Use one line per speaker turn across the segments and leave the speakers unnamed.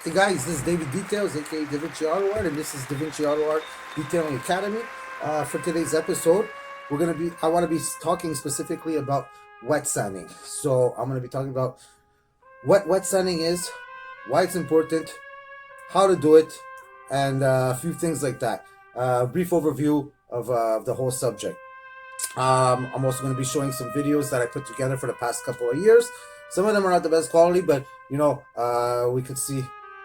Hey guys, this is David Details, aka Davinci Autoart, and this is Davinci Autoart Detailing Academy. For today's episode, I want to be talking specifically about wet sanding. So I'm going to be talking about what wet sanding is, why it's important, how to do it, and a few things like that. Brief overview of the whole subject. I'm also going to be showing some videos that I put together for the past couple of years. Some of them are not the best quality, but we could see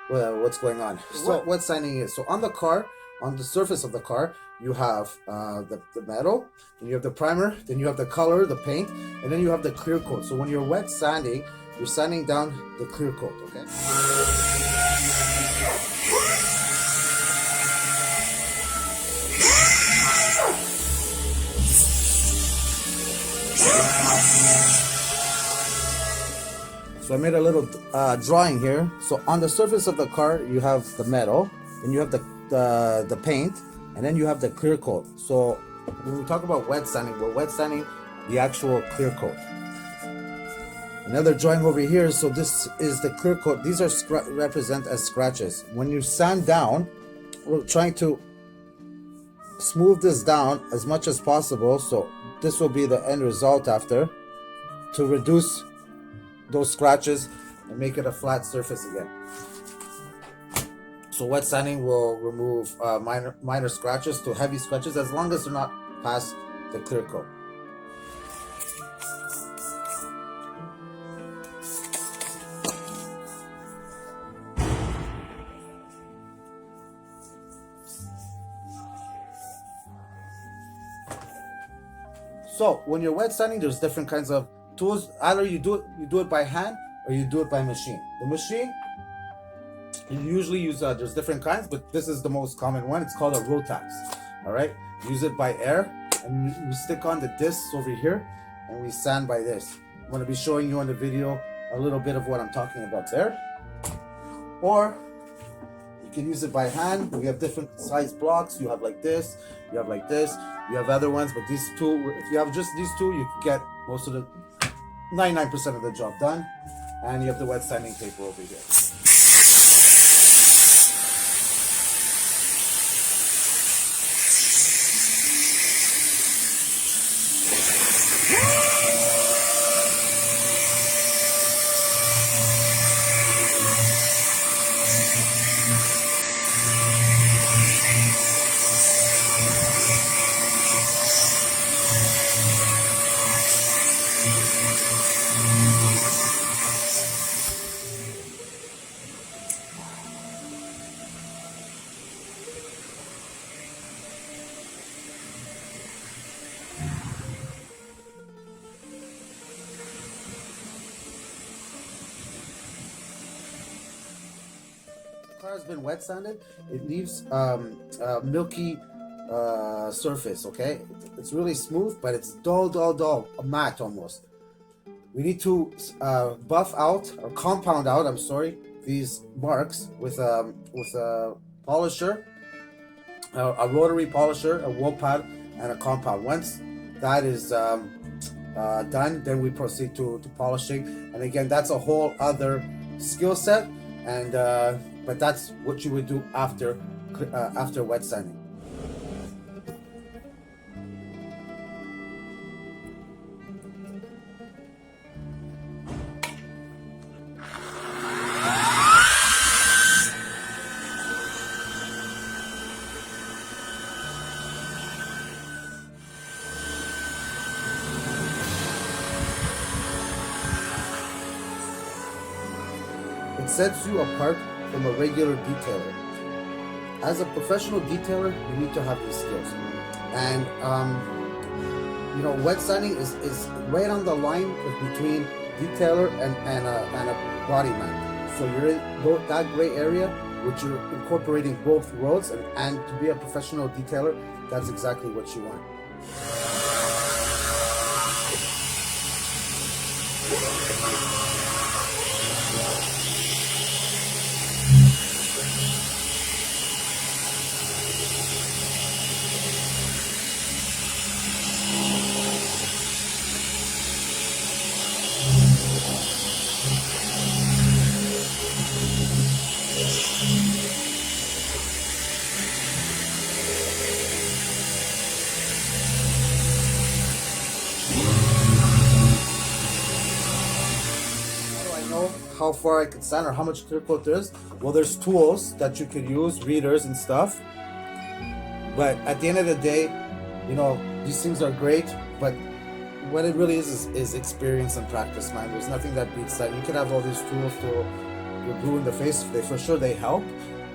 what's going on. So what sanding is? So on the car, on the surface of the car, you have the metal, and you have the primer, then you have the color, the paint, and then you have the clear coat. So when you're wet sanding, you're sanding down the clear coat, okay? So I made a little drawing here. So on the surface of the car, you have the metal, and you have the paint, and then you have the clear coat. So when we talk about wet sanding, we're wet sanding the actual clear coat. Another drawing over here. So this is the clear coat. These are represent as scratches. When you sand down, we're trying to smooth this down as much as possible. So this will be the end result after, to reduce those scratches and make it a flat surface again. So wet sanding will remove minor scratches to heavy scratches, as long as they're not past the clear coat. So when you're wet sanding, there's different kinds of tools. Either you do it by hand, or you do it by machine. The machine, you usually use there's different kinds, but this is the most common one. It's called a Rotax. All right, use it by air, and we stick on the discs over here, and we sand by this. I'm going to be showing you on the video a little bit of what I'm talking about there. Or you can use it by hand. We have different size blocks. You have like this, you have like this, you have other ones, but these two, if you have just these two, you can get most of the 99% of the job done. And you have the wet sanding paper over here. Car has been wet sanded, it leaves a milky surface. Okay, it's really smooth, but it's dull, a matte almost. We need to buff out, or compound out, I'm sorry, these marks with a polisher, a rotary polisher, a wool pad, and a compound. Once that is done, then we proceed to polishing, and again, that's a whole other skill set, and but that's what you would do after wet sanding. It sets you apart from a regular detailer. As a professional detailer, you need to have these skills. And wet sanding is right on the line between detailer and a body man. So you're in that gray area, which you're incorporating both worlds, and to be a professional detailer, that's exactly what you want. How do I know how far I can sand or how much clear coat there is? Well, there's tools that you could use, readers and stuff. But at the end of the day, these things are great, but what it really is experience and practice, man. There's nothing that beats that. You can have all these tools to your blue in the face. They for sure they help,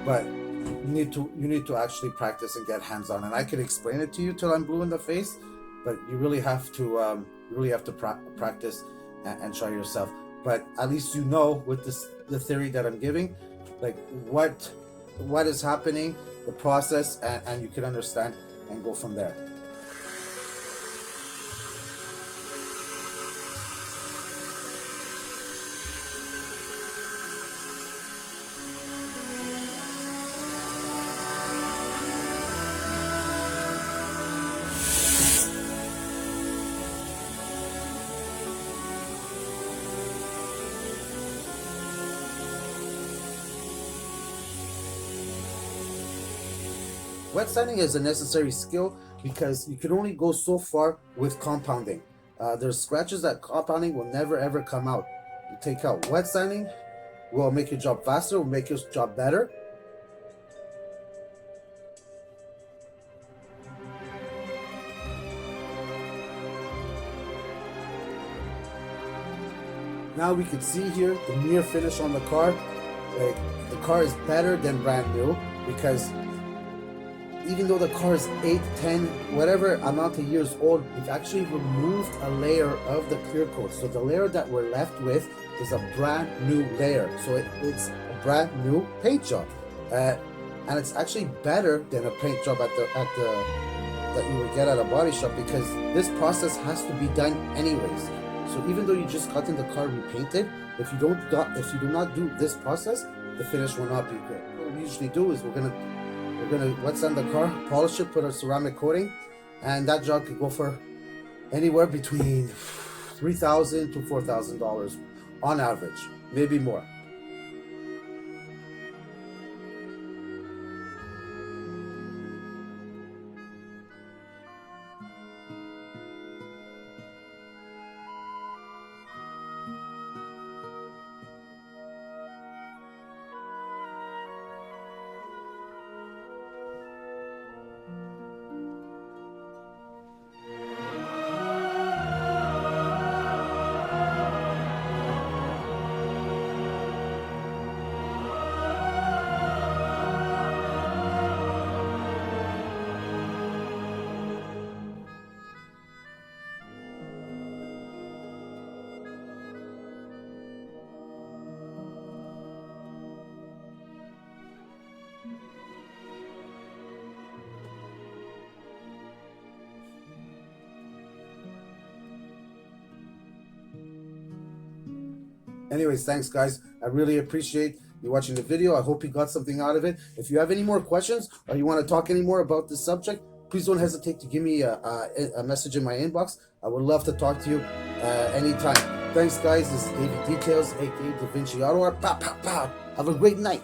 but you need to actually practice and get hands on. And I could explain it to you till I'm blue in the face, but you really have to practice and try yourself. But at least with the theory that I'm giving, like what is happening, the process, and you can understand and go from there. Wet sanding is a necessary skill because you can only go so far with compounding. There's scratches that compounding will never ever come out. You take out. Wet sanding will make your job faster, will make your job better. Now we can see here the near finish on the car. Like, the car is better than brand new because even though the car is 8, 10, whatever amount of years old, we've actually removed a layer of the clear coat. So the layer that we're left with is a brand new layer. So it's a brand new paint job, and it's actually better than a paint job that you would get at a body shop, because this process has to be done anyways. So even though you just got in the car repainted, if you do not do this process, the finish will not be good. What we usually do is we're gonna wet sand the car, polish it, put a ceramic coating, and that job could go for anywhere between $3,000 to $4,000 on average, maybe more. Anyways, thanks guys. I really appreciate you watching the video. I hope you got something out of it. If you have any more questions or you want to talk any more about this subject, please don't hesitate to give me a message in my inbox. I would love to talk to you anytime. Thanks guys. This is David Details, aka Davinci Autoart. Have a great night.